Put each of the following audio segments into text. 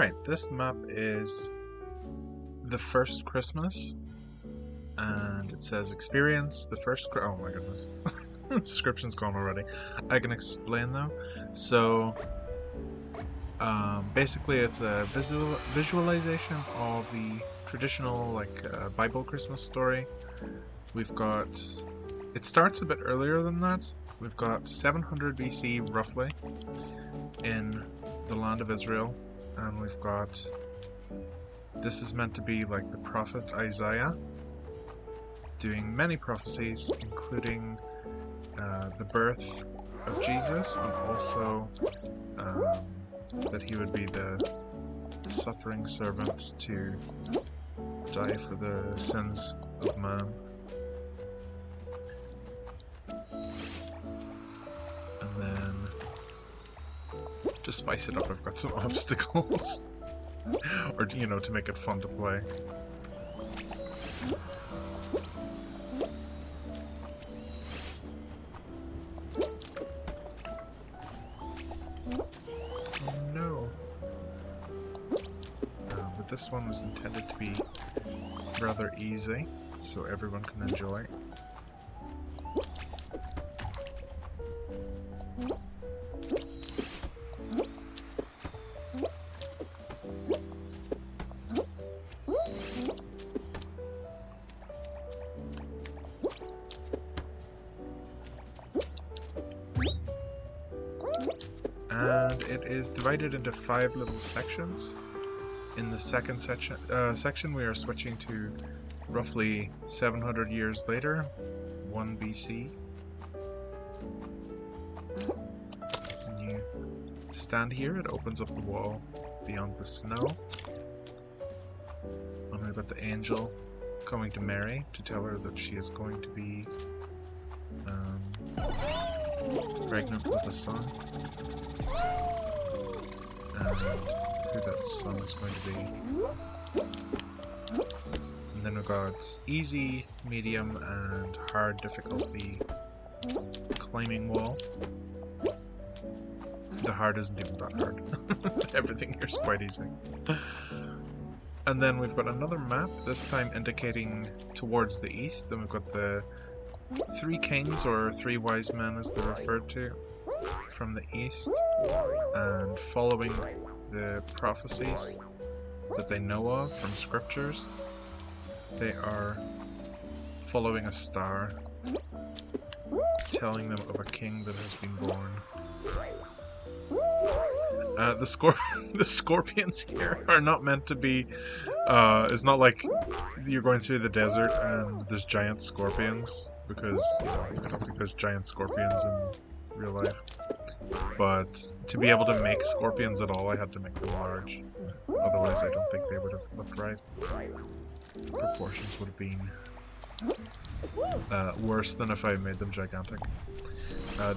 Alright, this map is the first Christmas, and it says experience the first oh my goodness. The description's gone already. I can explain though. So, basically it's a visualization of the traditional Bible Christmas story. We've got, it starts a bit earlier than that. We've got 700 BC roughly in the land of Israel, and we've got, this is meant to be like the prophet Isaiah doing many prophecies, including the birth of Jesus, and also that he would be the suffering servant to die for the sins of man. And then, to spice it up, I've got some obstacles. Or, you know, to make it fun to play. Oh no. But this one was intended to be rather easy, so everyone can enjoy. And it is divided into 5 little sections. In the second section we are switching to roughly 700 years later, 1 BC. When you stand here, it opens up the wall beyond the snow. And we've got the angel coming to Mary to tell her that she is going to be pregnant with a son. And who that son is going to be. And then we've got easy, medium, and hard difficulty climbing wall. The hard isn't even that hard. Everything here is quite easy. And then we've got another map, this time indicating towards the east, and we've got the 3 kings, or 3 wise men as they're referred to, from the east, and following the prophecies that they know of from scriptures. They are following a star, telling them of a king that has been born. The scorpions here are not meant to be, it's not like you're going through the desert and there's giant scorpions, because, you know, I don't think there's giant scorpions in real life. But to be able to make scorpions at all, I had to make them large. Otherwise, I don't think they would have looked right. Proportions would have been worse than if I made them gigantic.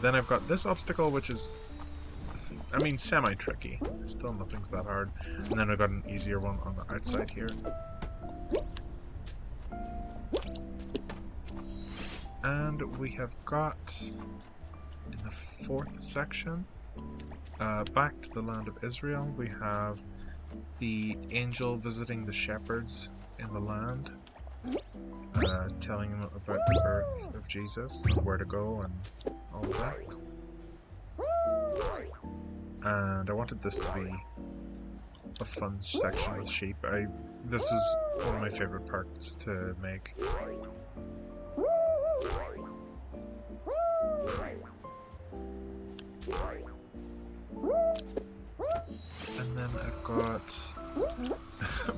Then I've got this obstacle, which is, I mean, semi-tricky. Still nothing's that hard. And then I've got an easier one on the outside here. And we have got, in the 4th section, back to the land of Israel, we have the angel visiting the shepherds in the land, telling them about the birth of Jesus, where to go, and all of that. And I wanted this to be a fun section with sheep. This is one of my favorite parts to make. And then I've got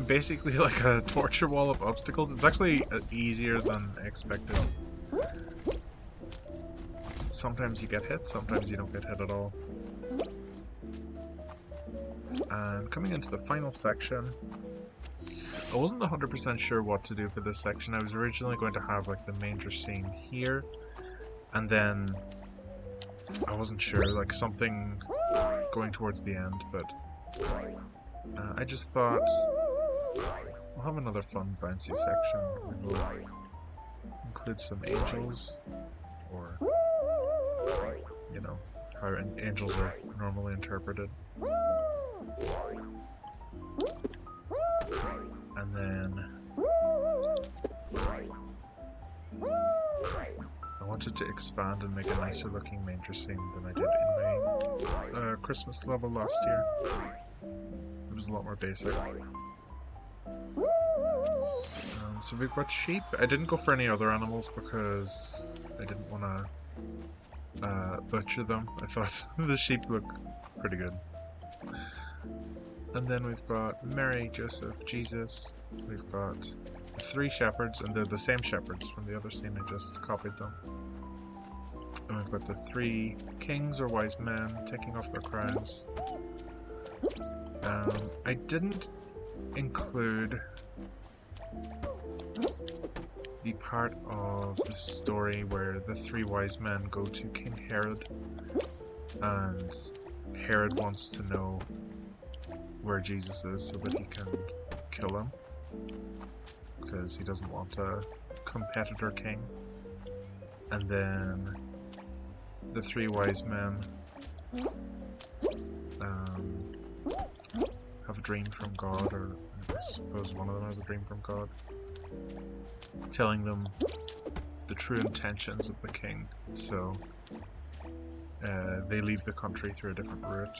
basically like a torture wall of obstacles. It's actually easier than expected. Sometimes you get hit, sometimes you don't get hit at all. And coming into the final section, I wasn't 100% sure what to do for this section. I was originally going to have like the manger scene here, and then I wasn't sure, like something going towards the end, but I just thought we'll have another fun bouncy section. We'll include some angels, or, you know, how angels are normally interpreted. And then I wanted to expand and make a nicer looking manger scene than I did in my Christmas level last year. It was a lot more basic. So we've got sheep. I didn't go for any other animals because I didn't want to butcher them. I thought the sheep look pretty good. And then we've got Mary, Joseph, Jesus. We've got 3 shepherds, and they're the same shepherds from the other scene. I just copied them. And we've got the 3 kings or wise men taking off their crowns. I didn't include the part of the story where the 3 wise men go to King Herod, and Herod wants to know where Jesus is so that he can kill him, because he doesn't want a competitor king. And then the 3 wise men have a dream from God, or I suppose one of them has a dream from God, telling them the true intentions of the king. So they leave the country through a different route.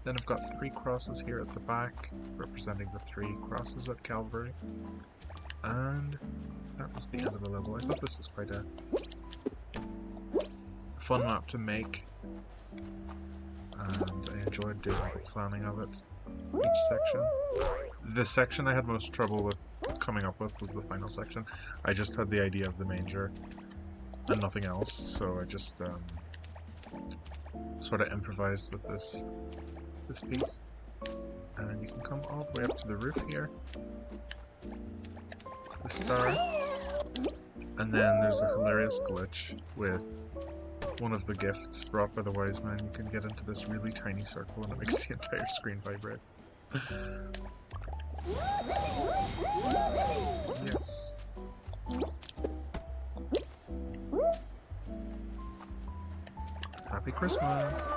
Then I've got 3 crosses here at the back, representing the 3 crosses at Calvary. And that was the end of the level. I thought this was quite a fun map to make, and I enjoyed doing the planning of it, each section. The section I had most trouble with coming up with was the final section. I just had the idea of the manger and nothing else, so I just sort of improvised with this piece. And you can come all the way up to the roof here, to the star, and then there's a hilarious glitch with one of the gifts brought by the wise man. You can get into this really tiny circle and it makes the entire screen vibrate. Yes. Happy Christmas!